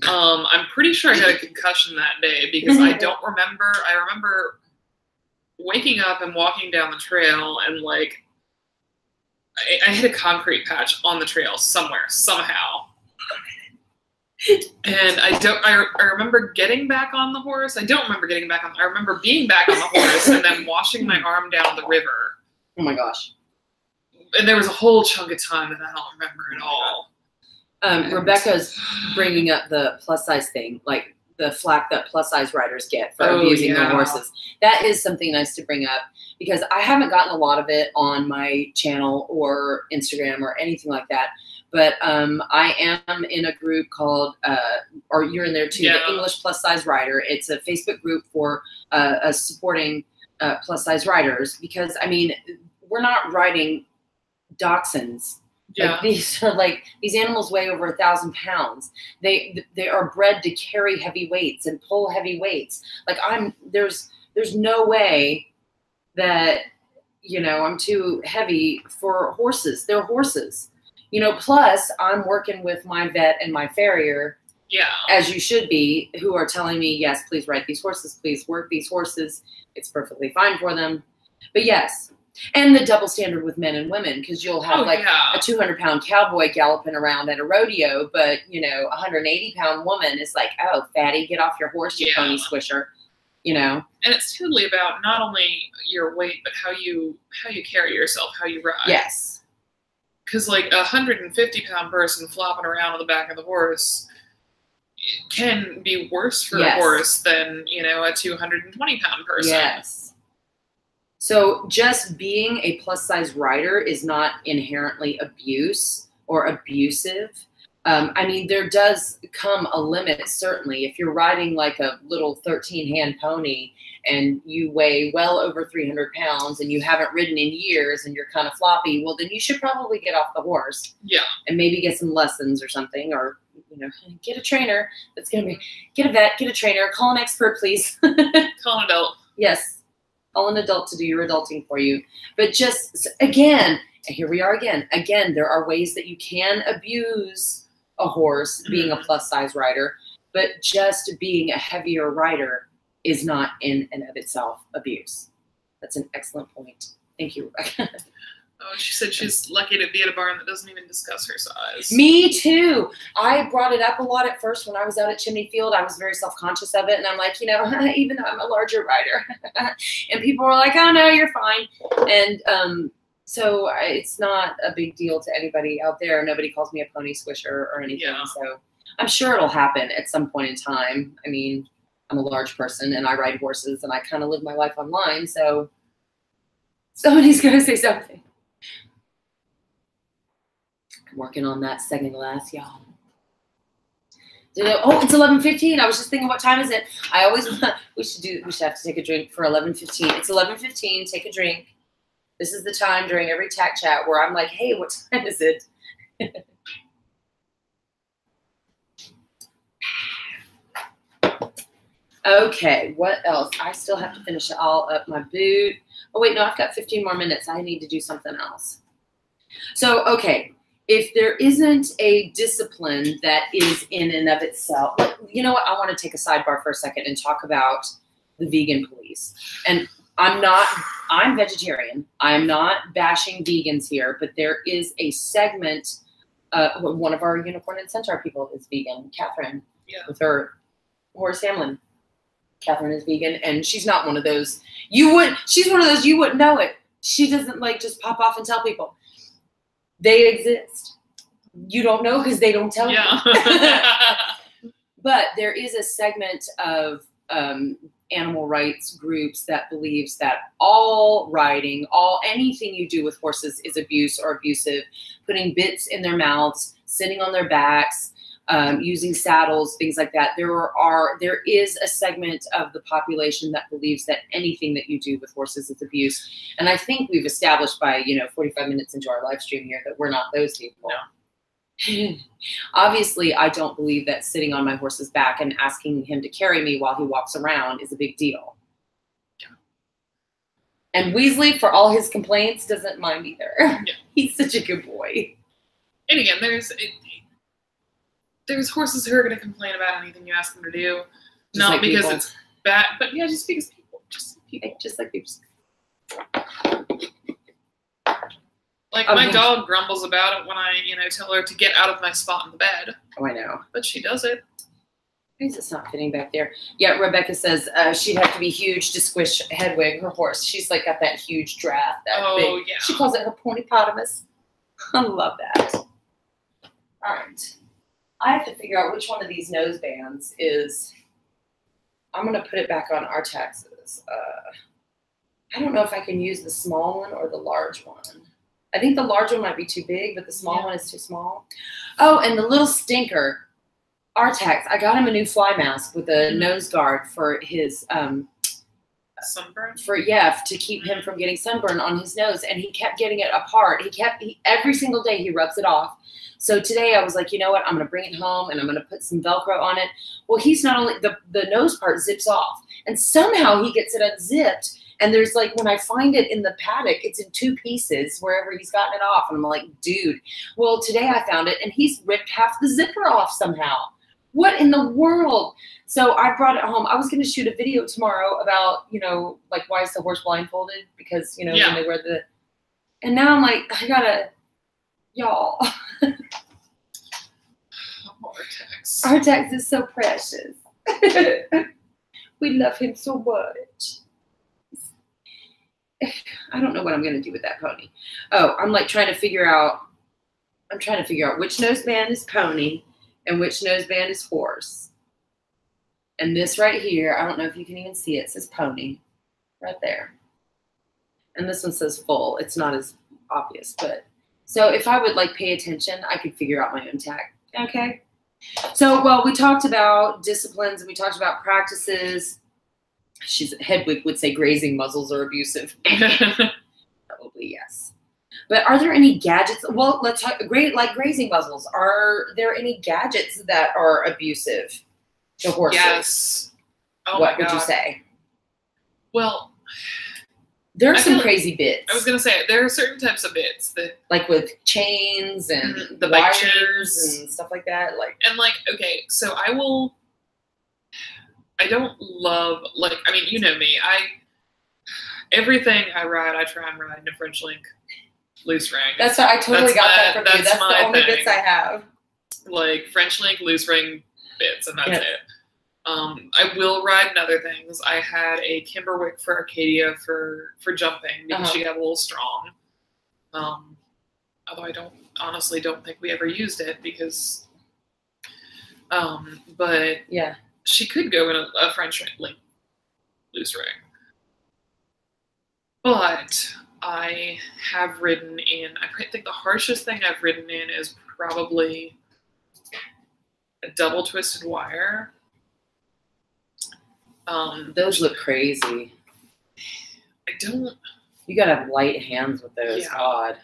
I'm pretty sure I got a concussion that day because I don't remember. I remember waking up and walking down the trail, and like I hit a concrete patch on the trail somewhere, somehow. And I remember getting back on the horse. I don't remember getting back on. I remember being back on the horse and then washing my arm down the river. Oh my gosh. And there was a whole chunk of time that I don't remember at all. Rebecca's bringing up the plus size thing, like the flack that plus size riders get for abusing their horses. That is something nice to bring up because I haven't gotten a lot of it on my channel or Instagram or anything like that. But I am in a group called, or you're in there too, the English Plus Size Rider. It's a Facebook group for supporting plus size riders because, I mean, we're not riding dachshunds. Like these animals weigh over 1,000 pounds. They are bred to carry heavy weights and pull heavy weights. Like there's no way that, you know, I'm too heavy for horses. They're horses. You know, plus I'm working with my vet and my farrier, as you should be, who are telling me, yes, please ride these horses, please work these horses. It's perfectly fine for them. But yes, and the double standard with men and women, because you'll have a 200-pound cowboy galloping around at a rodeo, but, you know, a 180-pound woman is like, oh, fatty, get off your horse, you pony squisher, you know. And it's totally about not only your weight, but how you carry yourself, how you ride. Yes. Because, like, a 150-pound person flopping around on the back of the horse can be worse for a horse than, you know, a 220-pound person. Yes. So just being a plus-size rider is not inherently abuse or abusive. I mean, there does come a limit, certainly. If you're riding like a little 13-hand pony and you weigh well over 300 pounds and you haven't ridden in years and you're kind of floppy, well, then you should probably get off the horse. Yeah. And maybe get some lessons or something, or, you know, get a trainer that's going to be, get a vet, get a trainer, call an expert, please. Call an adult. Yes. Call an adult to do your adulting for you. But just, again, here we are again. Again, there are ways that you can abuse a horse being a plus size rider, but just being a heavier rider is not in and of itself abuse. That's an excellent point. Thank you, Rebecca. Oh, she said she's lucky to be at a barn that doesn't even discuss her size. Me too. I brought it up a lot at first when I was out at Chimney Field. I was very self-conscious of it. And I'm like, you know, even though I'm a larger rider. And people were like, oh, no, you're fine. And so it's not a big deal to anybody out there. Nobody calls me a pony squisher or anything. Yeah. So I'm sure it'll happen at some point in time. I mean, I'm a large person and I ride horses and I kind of live my life online. So somebody's going to say something. I'm working on that second glass, y'all. Oh, it's 11:15. I was just thinking, what time is it? I always we should have to take a drink for 11:15. It's 11:15. Take a drink. This is the time during every Tack chat where I'm like, hey, what time is it? Okay, what else? I still have to finish it all up. My boot. Oh, wait, no, I've got 15 more minutes. I need to do something else. So, okay, if there isn't a discipline that is in and of itself, you know what? I want to take a sidebar for a second and talk about the vegan police. And I'm vegetarian. I'm not bashing vegans here, but there is a segment, one of our Unicorn and Centaur people is vegan, Catherine, with her horse Hamlin. Catherine is vegan, and she's not one of those. She's one of those you wouldn't know it. She doesn't like just pop off and tell people. They exist. You don't know because they don't tell you. But there is a segment of animal rights groups that believes that all riding, anything you do with horses is abuse or abusive. Putting bits in their mouths, sitting on their backs, using saddles, things like that. There is a segment of the population that believes that anything that you do with horses is abuse. And I think we've established by, 45 minutes into our live stream here that we're not those people. No. Obviously, I don't believe that sitting on my horse's back and asking him to carry me while he walks around is a big deal. Yeah. And Weasley, for all his complaints, doesn't mind either. Yeah. He's such a good boy. And again, there's horses who are going to complain about anything you ask them to do. Just not like because people. It's bad, but yeah, just because people. Just like people. Like my dog grumbles about it when I, tell her to get out of my spot in the bed. Oh, I know. But she does it. It's not fitting back there. Yeah, Rebecca says she'd have to be huge to squish Hedwig, her horse. She's like got that huge draft. Big. Yeah. She calls it her ponypotamus. I love that. All right. I have to figure out which one of these nose bands is. I'm going to put it back on our taxes. I don't know if I can use the small one or the large one. I think the large one might be too big, but the small one is too small. Oh, and the little stinker, Artax, I got him a new fly mask with a nose guard for his sunburn. To keep him from getting sunburn on his nose, and he kept getting it apart. Every single day he rubs it off. So today I was like, you know what? I'm going to bring it home and I'm going to put some Velcro on it. Well, he's not only the nose part zips off, and somehow he gets it unzipped. And there's like, when I find it in the paddock, it's in two pieces wherever he's gotten it off. And I'm like, dude, well, today I found it and he's ripped half the zipper off somehow. What in the world? So I brought it home. I was going to shoot a video tomorrow about, like, why is the horse blindfolded? Because, when they wear and now I'm like, I gotta, y'all. Artax is so precious. We love him so much. I don't know what I'm going to do with that pony. Oh, I'm like trying to figure out which noseband is pony and which noseband is horse. And this right here, I don't know if you can even see it, says pony right there. And this one says full. It's not as obvious, but so if I would like pay attention, I could figure out my own tag. Okay. So, well, we talked about disciplines and we talked about practices. Hedwig would say grazing muzzles are abusive. Probably yes. But are there any gadgets? Well, let's talk. Like grazing muzzles. Are there any gadgets that are abusive to horses? Yes. Oh what would you say? Well, there are some crazy bits. I was gonna say there are certain types of bits that, like with chains and the wires and stuff like that. Okay, so I don't love, you know me. Everything I ride, I try and ride in a French link. loose ring. That's what I totally got that from you. That's the only bits I have. Like French link, loose ring bits, and that's it. I will ride in other things. I had a Kimberwick for Arcadia for jumping because she got a little strong. Although I honestly don't think we ever used it because, but yeah, she could go in a French link loose ring. But I have ridden in, I think the harshest thing I've ridden in is probably a double twisted wire. Those look crazy. You gotta have light hands with those. Yeah. God.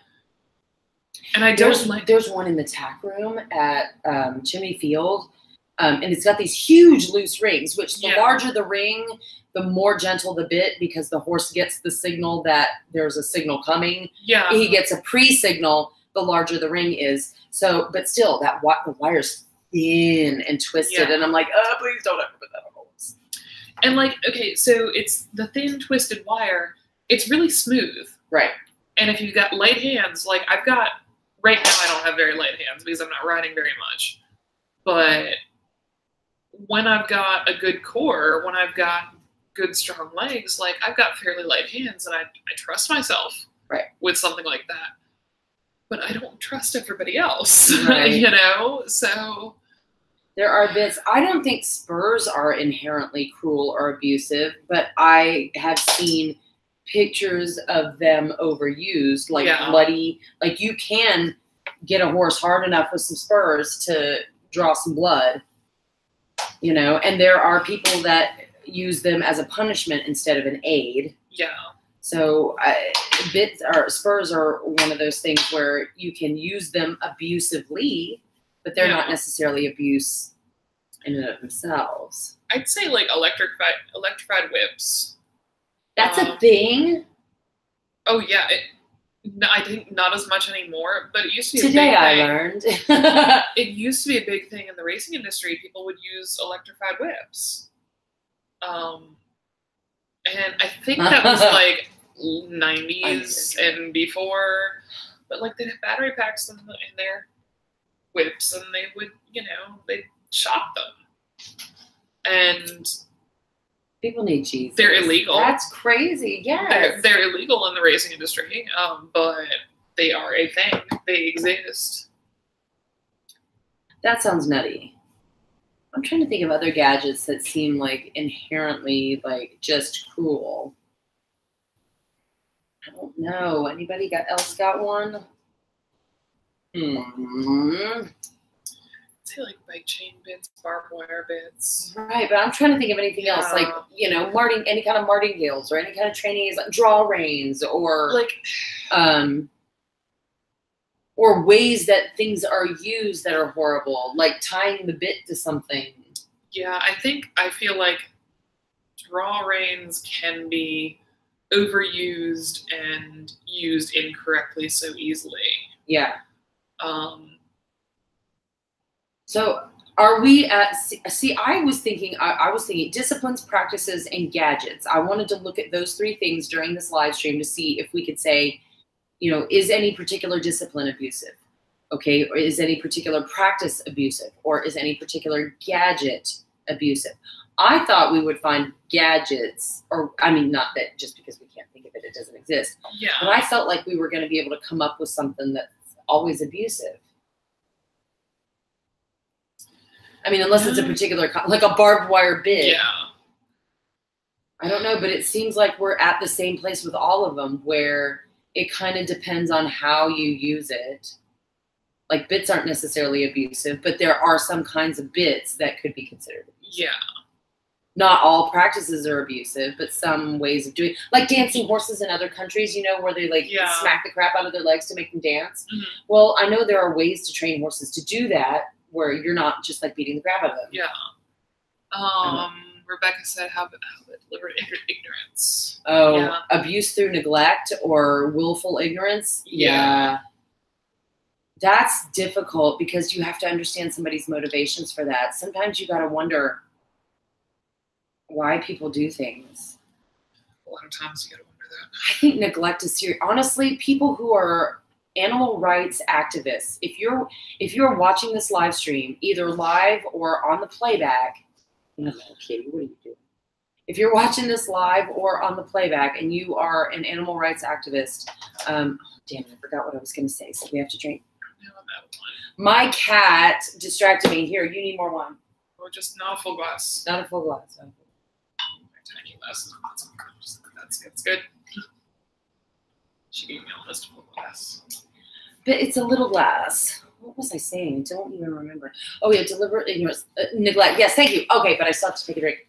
And I don't there's one in the tack room at Jimmy Field, and it's got these huge loose rings, which the larger the ring, the more gentle the bit, because the horse gets the signal that there's a signal coming. Yeah. He gets a pre-signal, the larger the ring is. So, but still, the wire's thin and twisted, and I'm like, oh, please don't ever put that on horse. And like, okay, so it's the thin twisted wire. It's really smooth. Right. And if you've got light hands, like I've got, right now I don't have very light hands because I'm not riding very much. But when I've got a good core, when I've got good strong legs, like I've got fairly light hands and I trust myself with something like that. But I don't trust everybody else, you know? So there are bits. I don't think spurs are inherently cruel or abusive, but I have seen pictures of them overused, like bloody. Like you can get a horse hard enough with some spurs to draw some blood, you know. And there are people that use them as a punishment instead of an aid. Yeah. So spurs are one of those things where you can use them abusively, but they're not necessarily abuse in and of themselves. I'd say like electrified whips. That's a thing. Oh yeah, I think not as much anymore, but it used to be today. A big thing. I learned it used to be a big thing in the racing industry. People would use electrified whips, and I think that was like 90s and before. But like they'd have battery packs in their whips, and they would, you know, they'd shock them, and people need Jesus. They're illegal. That's crazy. Yes. They're illegal in the racing industry, but they are a thing. They exist. That sounds nutty. I'm trying to think of other gadgets that seem like inherently like just cruel. I don't know. Anybody else got one? Say like bike chain bits, barbed wire bits. Right, but I'm trying to think of anything else, like, you know, any kind of martingales or any kind of training, like draw reins or like, or ways that things are used that are horrible, like tying the bit to something. Yeah, I feel like draw reins can be overused and used incorrectly so easily. Yeah. So are we at, see, I was thinking disciplines, practices, and gadgets. I wanted to look at those three things during this live stream to see if we could say, you know, is any particular discipline abusive? Okay, or is any particular practice abusive? Or is any particular gadget abusive? I thought we would find gadgets, or I mean, not that just because we can't think of it, it doesn't exist. Yeah. But I felt like we were going to be able to come up with something that's always abusive. I mean, unless it's a particular, like a barbed wire bit. Yeah. I don't know, but it seems like we're at the same place with all of them, where it kind of depends on how you use it. Like bits aren't necessarily abusive, but there are some kinds of bits that could be considered abusive. Yeah. Not all practices are abusive, but some ways of doing, like dancing horses in other countries, you know, where they like smack the crap out of their legs to make them dance. Mm-hmm. Well, I know there are ways to train horses to do that, where you're not just like beating the crap out of them. Yeah. Rebecca said, how about deliberate ignorance? Oh, yeah. Abuse through neglect or willful ignorance? Yeah. That's difficult because you have to understand somebody's motivations for that. Sometimes you got to wonder why people do things. A lot of times you got to wonder that. I think neglect is serious. Honestly, people who are animal rights activists, if you're watching this live stream, either live or on the playback, Kitty, what are you doing? If you're watching this live or on the playback and you are an animal rights activist, damn, I forgot what I was going to say, so we have to drink. My cat distracted me. Here, you need more wine. Or just not a full glass. Not a full glass. My tiny glass. That's good. She gave me almost a full glass. But it's a little glass. What was I saying? I don't even remember. Oh, yeah, deliberate ignorance. Neglect. Yes, thank you. Okay, but I still have to take a drink.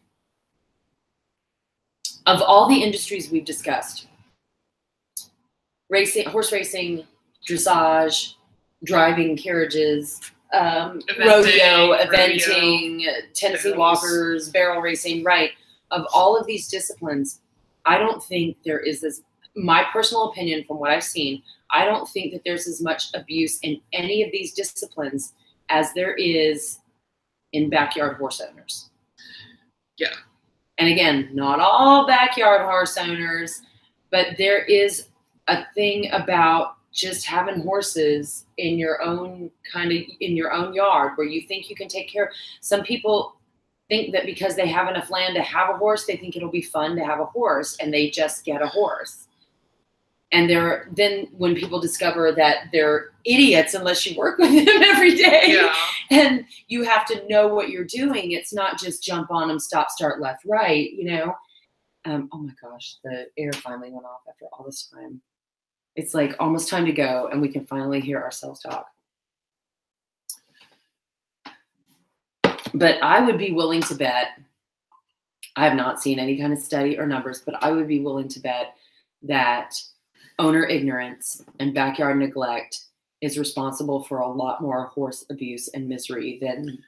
Of all the industries we've discussed, racing, horse racing, dressage, driving carriages, rodeo, eventing, Tennessee walkers, barrel racing, right? Of all of these disciplines, I don't think there is this, my personal opinion from what I've seen, I don't think that there's as much abuse in any of these disciplines as there is in backyard horse owners. Yeah. And again, not all backyard horse owners, but there is a thing about just having horses in your own in your own yard where you think you can take care of. Some people think that because they have enough land to have a horse, they think it'll be fun to have a horse, and they just get a horse. And then when people discover that they're idiots unless you work with them every day, yeah. And you have to know what you're doing. It's not just jump on them, stop, start, left, right, oh my gosh, the air finally went off after all this time. It's like almost time to go, and we can finally hear ourselves talk. But I would be willing to bet, I have not seen any kind of study or numbers, but I would be willing to bet that owner ignorance and backyard neglect is responsible for a lot more horse abuse and misery than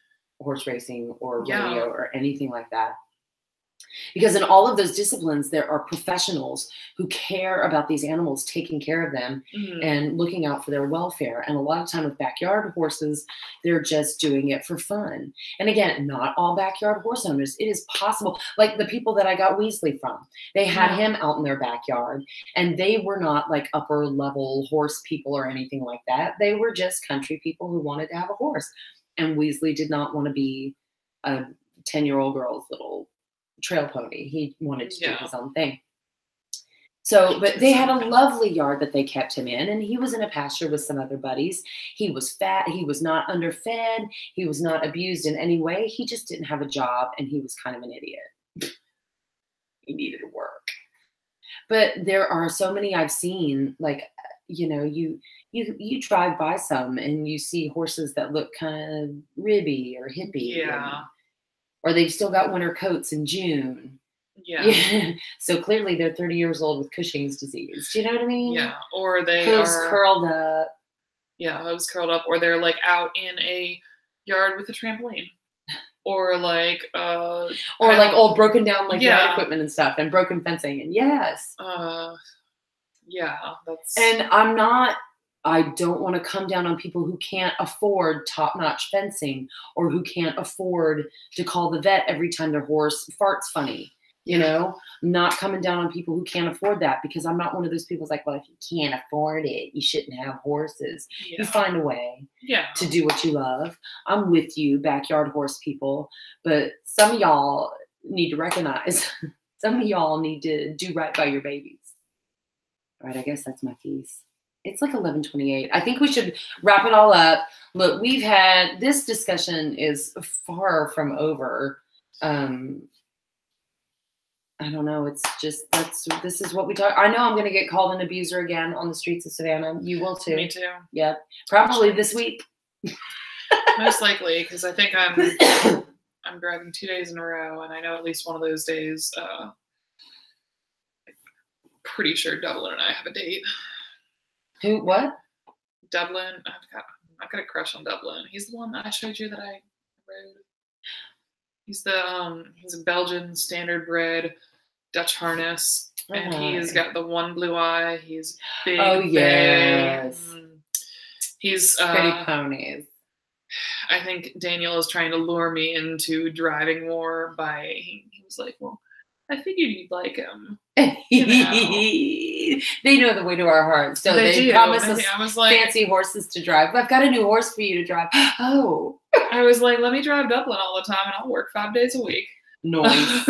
horse racing or rodeo or anything like that. Because in all of those disciplines, there are professionals who care about these animals, taking care of them and looking out for their welfare. And a lot of time with backyard horses, they're just doing it for fun. And again, not all backyard horse owners. It is possible. Like the people that I got Weasley from, they had him out in their backyard, and they were not like upper level horse people or anything like that. They were just country people who wanted to have a horse. And Weasley did not want to be a 10-year-old girl's little trail pony. He wanted to do his own thing. So, but they had a lovely yard that they kept him in, and he was in a pasture with some other buddies. He was fat. He was not underfed. He was not abused in any way. He just didn't have a job, and he was kind of an idiot. He needed to work. But there are so many I've seen, like, you drive by some and you see horses that look kind of ribby or hippie. Yeah. Or they've still got winter coats in June. Yeah. So clearly they're 30 years old with Cushing's disease. Do you know what I mean? Yeah. Or they hooves are curled up. Yeah, hooves curled up. Or they're like out in a yard with a trampoline. Or like like old broken down like yard equipment and stuff, and broken fencing. And yes. Yeah, that's. And I don't want to come down on people who can't afford top-notch fencing or who can't afford to call the vet every time their horse farts funny. I'm not coming down on people who can't afford that, because I'm not one of those people who's like, well, if you can't afford it, you shouldn't have horses. Yeah. You find a way to do what you love. I'm with you, backyard horse people, but some of y'all need to recognize, some of y'all need to do right by your babies. All right, I guess that's my piece. It's like 11:28. I think we should wrap it all up. Look, we've had this discussion is far from over. I don't know. It's just this is what we talk. I know I'm going to get called an abuser again on the streets of Savannah. You will too. Me too. Yeah, probably this week. Most likely, because I think I'm driving 2 days in a row, and I know at least one of those days. Pretty sure Dublin and I have a date. Who? What? Dublin. I've got a crush on Dublin. He's the one that I showed you that I rode. He's a Belgian standard-bred Dutch harness, and he's got the one blue eye. He's big. Oh yes. He's pretty ponies. I think Daniel is trying to lure me into driving more by. He was like, "Well, I figured you'd like him." They know the way to our hearts. So they promise us I was like, fancy horses to drive. I've got a new horse for you to drive. Oh. I was like, let me drive Dublin all the time and I'll work 5 days a week. Nice.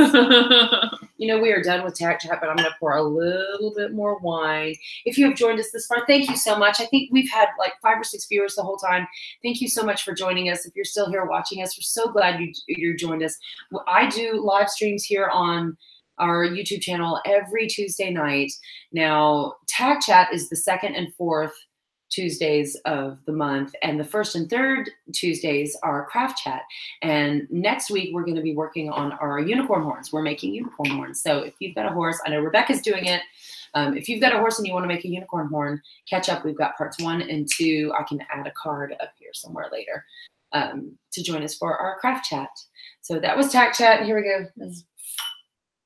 You know, we are done with Tack Chat, but I'm going to pour a little bit more wine. If you have joined us this far, thank you so much. I think we've had like 5 or 6 viewers the whole time. Thank you so much for joining us. If you're still here watching us, we're so glad you joined us. I do live streams here on our YouTube channel every Tuesday night. Now, Tack Chat is the 2nd and 4th Tuesdays of the month, and the 1st and 3rd Tuesdays are Craft Chat. And next week we're going to be working on our unicorn horns. We're making unicorn horns. So if you've got a horse, I know Rebecca's doing it. If you've got a horse and you want to make a unicorn horn, catch up. We've got parts 1 and 2. I can add a card up here somewhere later to join us for our Craft Chat. So that was Tack Chat. Here we go.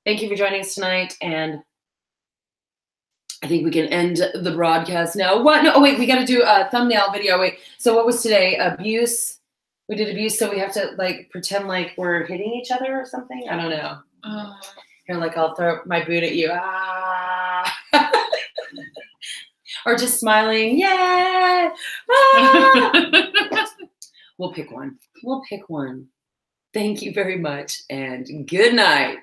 Thank you for joining us tonight, and I think we can end the broadcast now. What? No, oh, wait, we got to do a thumbnail video. Wait, so what was today? Abuse. We did abuse, so we have to like pretend like we're hitting each other or something. I don't know. Here, like I'll throw my boot at you. Ah. Or just smiling. Yeah. Ah. We'll pick one. We'll pick one. Thank you very much, and good night.